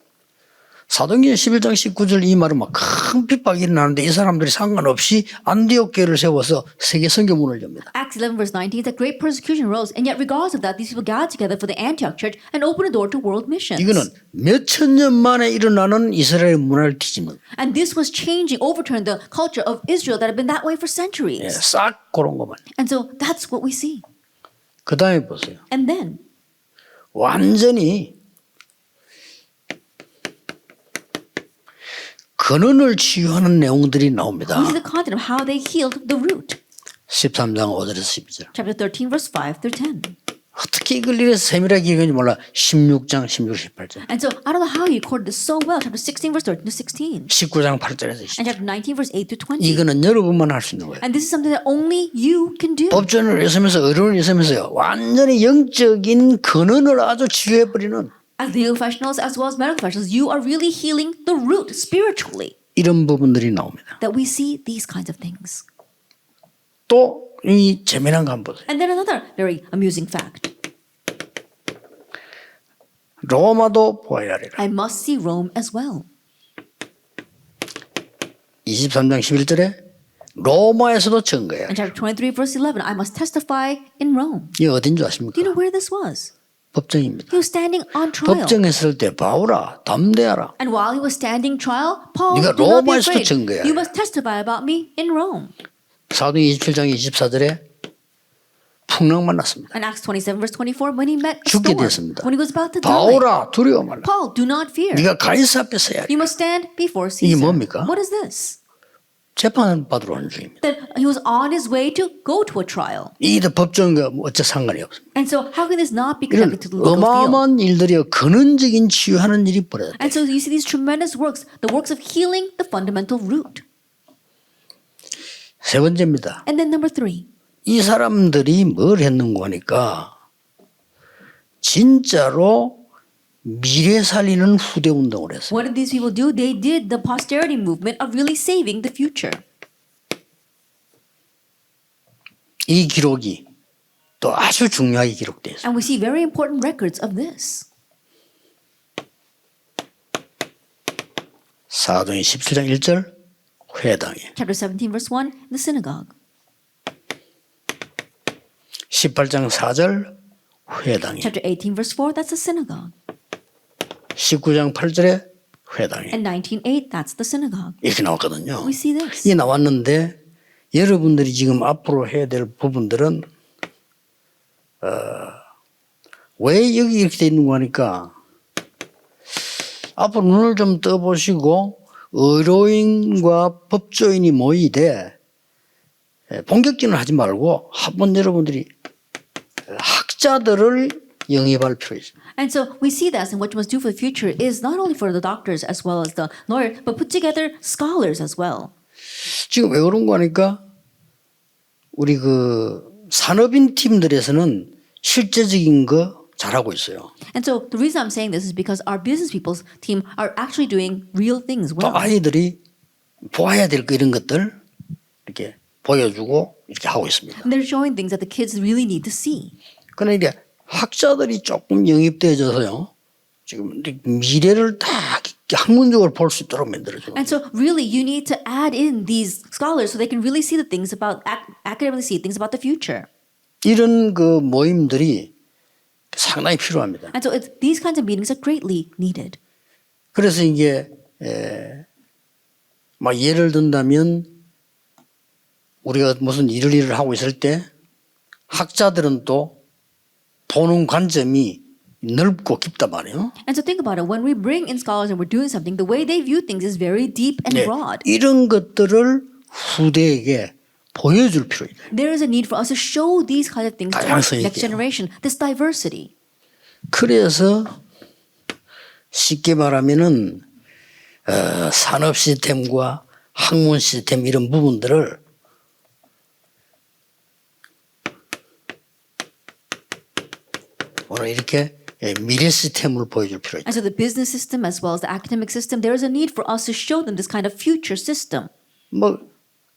사도행전 11장 19절 이 말은 막 큰 핍박이 일어나는데 이 사람들이 상관없이 안디옥 교회를 세워서 세계 선교문을 엽니다. Acts 11 verse 19, that great persecution arose, and yet regardless of that, these people gathered together for the Antioch church and opened a door to world missions. 이거는 몇천 년 만에 일어나는 이스라엘 문화를 뒤집는 And this was changing, overturning the culture of Israel that had been that way for centuries. 싹 그런 것만. And so that's what we see. 그 다음에 보세요. And then 완전히 근원을 치유하는 내용들이 나옵니다. we see the content of how they healed the root. 13장 5절에서 12절. Chapter 13 verse 5 through 10. 어떻게 이걸 이래서 세밀하게 얘기하는지 몰라. 16장 16, 18절. And so I don't know how you recorded this so well. Chapter 16 verse 13 to 16. 19장 8절에서 20절. And chapter 19 verse 8 to 20. 이거는 여러분만 할 수 있는 거예요. And this is something that only you can do. 법전을 있으면서 의료를 있으면서요. 완전히 영적인 근원을 아주 치유해버리는 As legal professionals as well as medical professionals, you are really healing the root spiritually. 이런 부분들이 나옵니다. That we see these kinds of things. 또 이 재미난 거 한번 보세요. And then another very amusing fact. 로마도 보아야 하리라. I must see Rome as well. 23장 11절에 로마에서도 증거해야 And chapter 23 verse 11, I must testify in Rome. 이게 어딘 줄 Do 아십니까? you know where this was? 법정입니다. He was standing on trial. 법정했을 때 바울아 담대하라. And while he was standing trial, Paul, 네가 do not be 로마에서도 afraid. 증거해야 You 해. must testify about me in Rome. 사도행 27장 24절에 풍랑 만났습니다. In Acts 27 verse 24, when he met a 죽게 storm, 되었습니다. when he was about to die, 바울아 두려워 말라. Paul, do not fear. 네가 가이사 앞에 서야 해. You must stand before 이게 Caesar. 뭡니까? What is this? 재판 받으러 오는 중입니다. That he was on his way to go to a trial. 이게 법정과 어째 상관이 없습니다. And so how can this not be 이런 connected to the legal field? 어마어마한 일들이요 근원적인 치유하는 일이 벌어졌다. And so you see these tremendous works, the works of healing the fundamental root. 세 번째입니다. And then number 3. 이 사람들이 뭘 했는가 하니까 진짜로 미래 살리는 후대 운동을 했어요. What did these people do? They did the posterity movement of really saving the future. 이 기록이 또 아주 중요하게 기록되어 있어요. And we see very important records of this. 사도행 17장 1절 회당에, Chapter 17 verse 1, the synagogue. 18장 4절 회당에, Chapter 18 verse 4, that's the synagogue. 19장 8절에 회당에 And 19:8, that's the synagogue. 이렇게 나왔거든요. We see this. 이게 나왔는데 여러분들이 지금 앞으로 해야 될 부분들은 왜 여기 이렇게 돼 있는 거 하니까 앞으로 눈을 좀 떠보시고 의료인과 법조인이 모이되 본격적으로 하지 말고 한번 여러분들이 학자들을 영입할 필요가 있습니다. And so we see this, and what you must do for the future is not only for the doctors as well as the lawyers, but put together scholars as well. 지금 왜 그런 거 하니까 우리 그 산업인 팀들에서는 실제적인 거 잘하고 있어요. And so the reason I'm saying this is because our business people's team are actually doing real things 또 well. 아이들이 보아야 될 거 이런 것들 이렇게 보여주고 이렇게 하고 있습니다. And they're showing things that the kids really need to see. 그러나 이제 학자들이 조금 영입되어져서요. 지금 미래를 다 학문적으로 볼 수 있도록 만들어줘. And so really you need to add in these scholars so they can really see the things about, academically see things about the future. 이런 그 모임들이 상당히 필요합니다. And so these kinds of meetings are greatly needed. 그래서 이게 막 예를 든다면 우리가 무슨 일을 하고 있을 때 학자들은 또 보는 관점이 넓고 깊단 말이에요. And so think about it. When we bring in scholars and we're doing something, the way they view things is very deep and broad. 이런 것들을 후대에게 보여줄 필요가 있다. There is a need for us to show these kinds of things to our 다양성 next 있게요. generation, this diversity. 그래서 쉽게 말하면은 산업 시스템과 학문 시스템 이런 부분들을 오늘 이렇게 미래 시스템을 보여줄 필요가 있다. And so the business system as well as the academic system, there is a need for us to show them this kind of future system. 뭐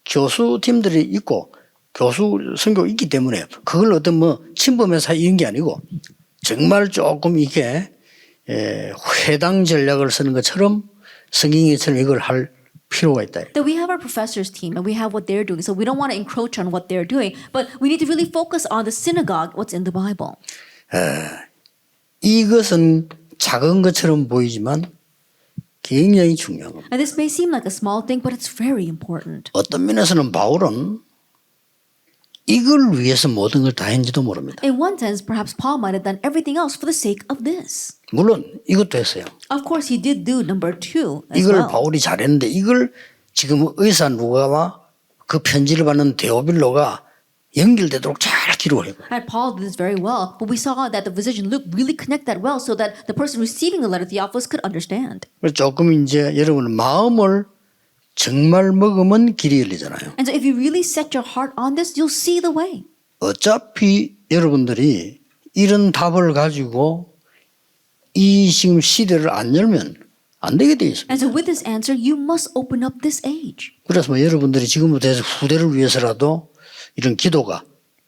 교수 팀들이 있고 교수 선교가 있기 때문에 그걸 어떤 뭐 침범해서 이런 게 아니고 정말 조금 이게 회당 전략을 쓰는 것처럼 성경에처럼 이걸 할 필요가 있다. That we have our professors team and we have what they're doing. So we don't want to encroach on what they're doing, but we need to really focus on the synagogue, what's in the Bible. 이것은 작은 것처럼 보이지만 굉장히 중요한 겁니다. And this may seem like a small thing, but it's very important. 어떤 면에서는 바울은 이걸 위해서 모든 걸 다 했는지도 모릅니다. In one sense, perhaps Paul might have done everything else for the sake of this. 물론 이것도 했어요. Of course, he did do number 2 as 이걸 well. 바울이 잘했는데 이걸 지금 의사 누가와 그 편지를 받는 데오빌로가 연결되도록 잘 기록을 해요. And Paul did this very well, but we saw that the physician Luke really connect that well so that the person receiving the letter Theophilus could understand. 그래서 조금 이제 여러분 마음을 정말 먹으면 길이 열리잖아요. And so if you really set your heart on this, you'll see the way. 어차피 여러분들이 이런 답을 가지고 이 지금 시대를 안 열면 안 되게 돼 있습니다. And so with this answer, you must open up this age. 그래서 뭐 여러분들이 지금부터 해서 후대를 위해서라도 이런 기도가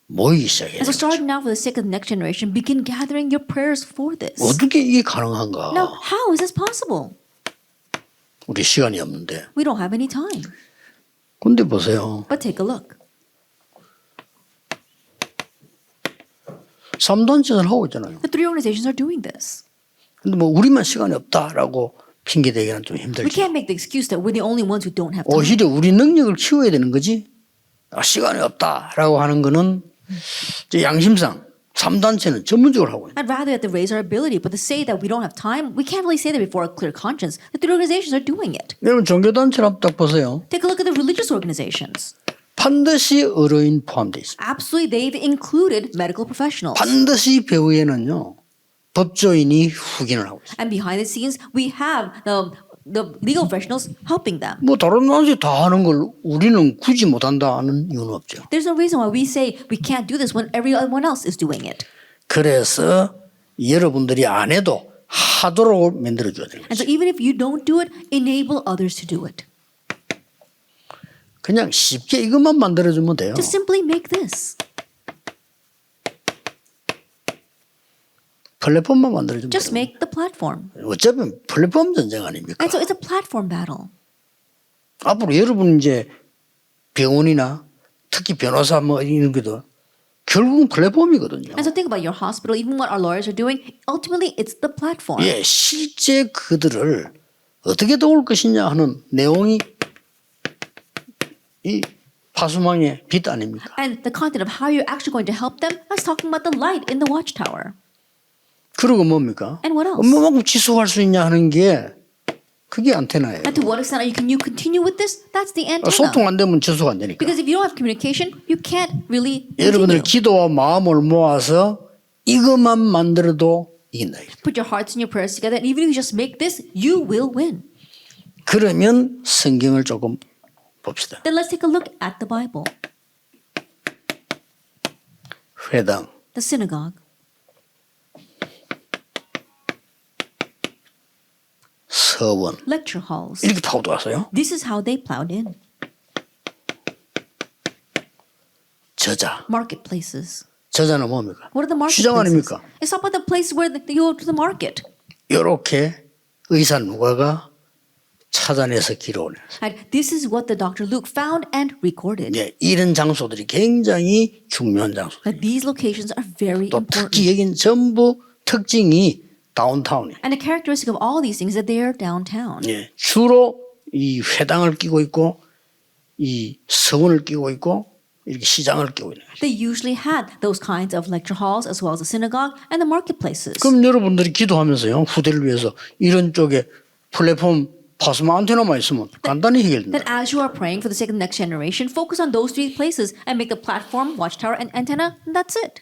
모이기 시작해요. And so starting now for the sake of the next generation, begin gathering your prayers for this. 어떻게 이게 가능한가? Now, how is this possible? 우리 시간이 없는데. We don't have any time. 근데 보세요. But take a look. 3단체는 하고 있잖아요. The 3 organizations are doing this. 근데 뭐 우리만 시간이 없다라고 핑계대기는 좀 We 힘들죠. can't make the excuse that we're the only ones who don't have time. 오히려 우리 능력을 키워야 되는 거지. 시간이 없다라고 하는 거는 이제 양심상 3단체는 전문적으로 하고 있는. I'd rather that they raise our ability, but to say that we don't have time, we can't really say that before a clear conscience. The three organizations are doing it. 여러분 종교단체를 한번 딱 보세요. Take a look at the religious organizations. 반드시 의료인 포함되어 있습니다. Absolutely, they've included medical professionals. 반드시 배후에는요 법조인이 후견을 하고 있어요. And behind the scenes, we have the legal professionals helping them. 뭐 다른 나라들이 다 하는 걸 우리는 굳이 못한다는 이유는 없죠. There's no reason why we say we can't do this when everyone else is doing it. 그래서 여러분들이 안 해도 하도록 만들어줘야 되는 And so 거죠. even if you don't do it, enable others to do it. 그냥 쉽게 이것만 만들어주면 돼요. Just simply make this. 플랫폼만 만들어주면 Just 돼요. make the platform. 어차피 플랫폼 전쟁 아닙니까? And so it's a platform battle. 앞으로 여러분 이제 병원이나 특히 변호사 뭐 이런 것도 결국은 플랫폼이거든요. And so think about your hospital, even what our lawyers are doing, ultimately it's the platform. 예, 실제 그들을 어떻게 도울 것이냐 하는 내용이 이 파수망의 빛 아닙니까? And the content of how you're actually going to help them, that's talking about the light in the watchtower. 그리고 뭡니까? And what else? 얼마만큼 지속할 수 있냐 하는 게 그게 안테나예요. And to what extent can you continue with this? That's the antenna. 소통 안 되면 지속 안 되니까. Because if you don't have communication, you can't really 여러분들 continue. 기도와 마음을 모아서 이것만 만들어도 이긴다. Put your hearts and your prayers together, and even if you just make this, you will win. 그러면 성경을 조금 봅시다. Then let's take a look at the Bible. 회당, The synagogue, 서원 lecture halls. 이렇게 타고 들어왔어요. This is how they plowed in. 저자, Marketplaces. 저자는 뭡니까? What are the 시장 marketplaces? 아닙니까? It's about the place where you go to the market. 이렇게 의사 누가가 찾아내서 기록을 했어요. And this is what the Dr. Luke found and recorded. 예, 이런 장소들이 굉장히 중요한 장소. That these locations are very 또 important. 특히 여긴 전부 특징이 다운타운이에요. And the characteristic of all these things is that they are downtown. 예, 주로 이 회당을 끼고 있고 이 서원을 끼고 있고 이렇게 시장을 끼고 있는 거죠. They usually had those kinds of lecture halls as well as the synagogue and the marketplaces. 그럼 여러분들이 기도하면서요 후대를 위해서 이런 쪽에 플랫폼 파스마 안테나만 있으면 간단히 해결된다. That as you are praying for the sake of the next generation, focus on those three places and make the platform, watchtower, and antenna, and that's it.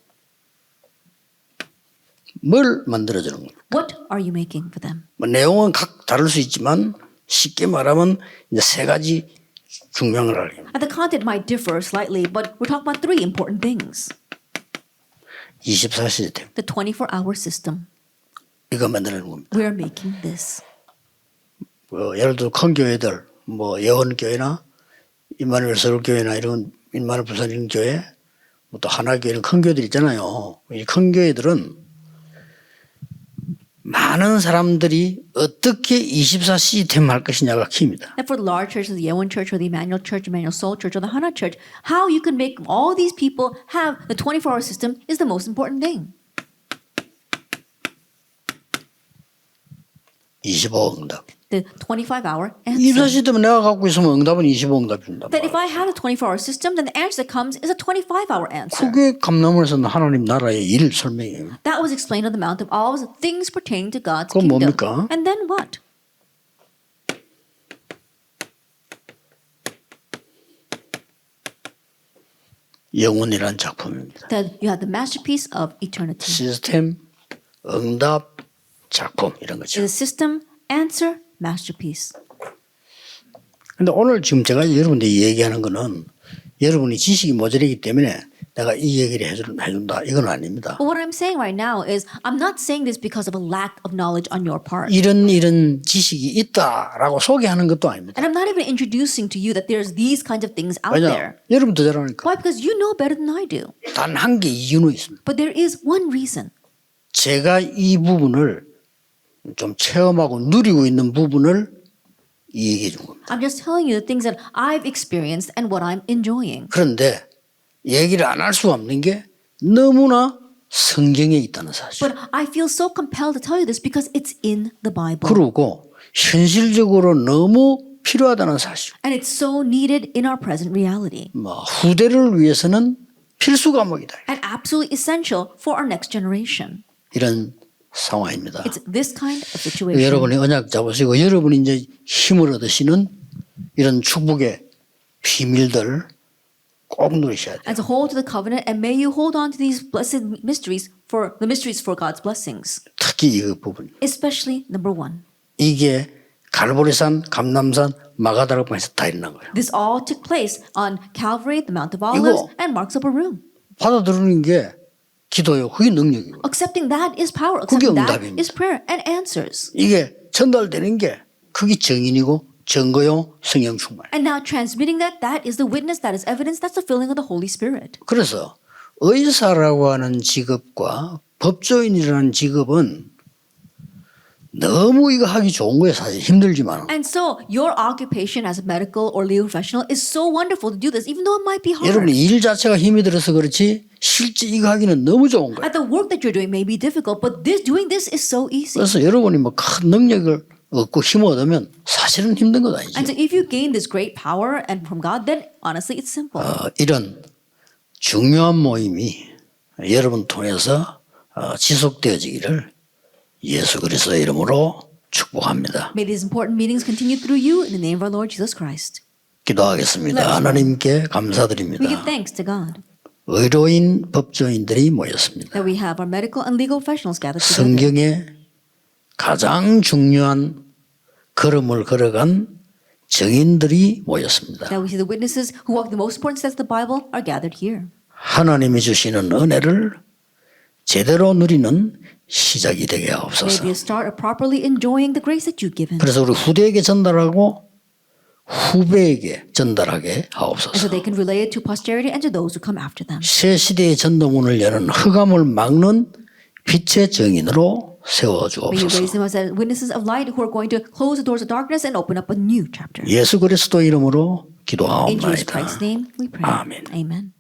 뭘 만들어주는 겁니까? What are you making for them? 뭐 내용은 각 다를 수 있지만 쉽게 말하면 이제 세 가지 중요한 걸 알게 됩니다. And the content might differ slightly, but we're talking about three important things. 24 시스템 The 24-hour system. 이거 만드는 겁니다. We're making this. 뭐 예를 들어 큰 교회들 뭐 예언교회나 임마누엘 서울교회나 이런 임마누엘 부산 이런 교회 뭐 또 하나교회 이런 큰 교회들 있잖아요. 이 큰 교회들은 많은 사람들이 어떻게 24 시스템 할 것이냐가 키입니다. And for the large churches, the Yeowon Church or the Emmanuel Church, Emmanuel Soul Church or the Hana Church, how you can make all these people have the 24-hour system is the most important thing. 25 응답. The 25-hour 24 answer. 시스템은 내가 갖고 있으면 응답은 25 응답이 준다. That if I have a 24-hour system, then the answer that comes is a 25-hour answer. 그게 감람원에서는 하나님 나라의 일 설명이에요. That was explained on the Mount of Olives, things pertaining to God's 그건 kingdom. 뭡니까? And then what? 영혼이란 작품입니다. That you have the masterpiece of eternity. 시스템, 응답, 작품 이런 거죠. It's a system, answer, masterpiece. 근데 오늘 지금 제가 여러분들이 얘기하는 거는 여러분이 지식이 모자라기 때문에 내가 이 얘기를 해준다 이건 아닙니다. But what I'm saying right now is I'm not saying this because of a lack of knowledge on your part. 이런 지식이 있다라고 소개하는 것도 아닙니다. And I'm not even introducing to you that there's these kinds of things out 왜냐? there. 여러분 더 잘 아니까. Why? Because you know better than I do. 단 한 개 이유는 있습니다. But there is one reason. 제가 이 부분을 좀 체험하고 누리고 있는 부분을 얘기해 준 겁니다. I'm just telling you the things that I've experienced and what I'm enjoying. 그런데 얘기를 안 할 수가 없는 게 너무나 성경에 있다는 사실. But I feel so compelled to tell you this because it's in the Bible. 그리고 현실적으로 너무 필요하다는 사실. And it's so needed in our present reality. 후대를 위해서는 필수 과목이다. And absolutely essential for our next generation. 이런 상황입니다. It's this kind of situation. 여러분이 언약 잡으시고 여러분이 이제 힘을 얻으시는 이런 축복의 비밀들 꼭 누리셔야 돼요. And to hold to the covenant, and may you hold on to these blessed mysteries for the mysteries for God's blessings. 특히 이 부분. Especially number 1. 이게 갈보리산, 감람산, 마가다락방에서 다 일어난 거예요. This all took place on Calvary, the Mount of Olives, 이거- and Mark's Upper Room. 받아들이는 게 기도요. 그게 능력이고. Accepting that is power. 그게 Accepting that 응답입니다. is prayer and answers. 이게 전달되는 게 그게 증인이고 증거요 성령 충만. And now transmitting that is the witness, that is evidence, that's the filling of the Holy Spirit. 그래서 의사라고 하는 직업과 법조인이라는 직업은 너무 이거 하기 좋은 거예요. 사실 힘들지만. And so your occupation as a medical or legal professional is so wonderful to do this, even though it might be hard. 여러분이 일 자체가 힘이 들어서 그렇지 실제 이거 하기는 너무 좋은 거예요. And the work that you're doing may be difficult, but doing this is so easy. 그래서 여러분이 뭐 큰 능력을 얻고 힘을 얻으면 사실은 힘든 건 아니죠. And so if you gain this great power and from God, then honestly it's simple. 이런 중요한 모임이 여러분 통해서 지속되어지기를 예수 그리스도의 이름으로 축복합니다. May these important meetings continue through you in the name of our Lord Jesus Christ. 기도하겠습니다. 하나님께 감사드립니다. We give thanks to God 의료인 법조인들이 모였습니다. that we have our medical and legal professionals gathered together. 성경의 가장 중요한 걸음을 걸어간 증인들이 모였습니다. That we see the witnesses who walk the most important steps of the Bible are gathered here. 하나님이 주시는 은혜를 제대로 누리는 시작이 되게 May 하옵소서. be a start of properly enjoying the grace that you've given. 그래서 우리 후대에게 전달하고 후배에게 전달하게 And so 하옵소서. they can relay it to posterity and to those who come after them. 새 시대의 전도문을 여는 흑암을 막는 빛의 증인으로 May you 세워주옵소서. raise them as witnesses of light who are going to close the doors of darkness and open up a new chapter. 예수 그리스도 이름으로 In Jesus 기도하옵나이다. Christ's name we pray. 아멘. Amen.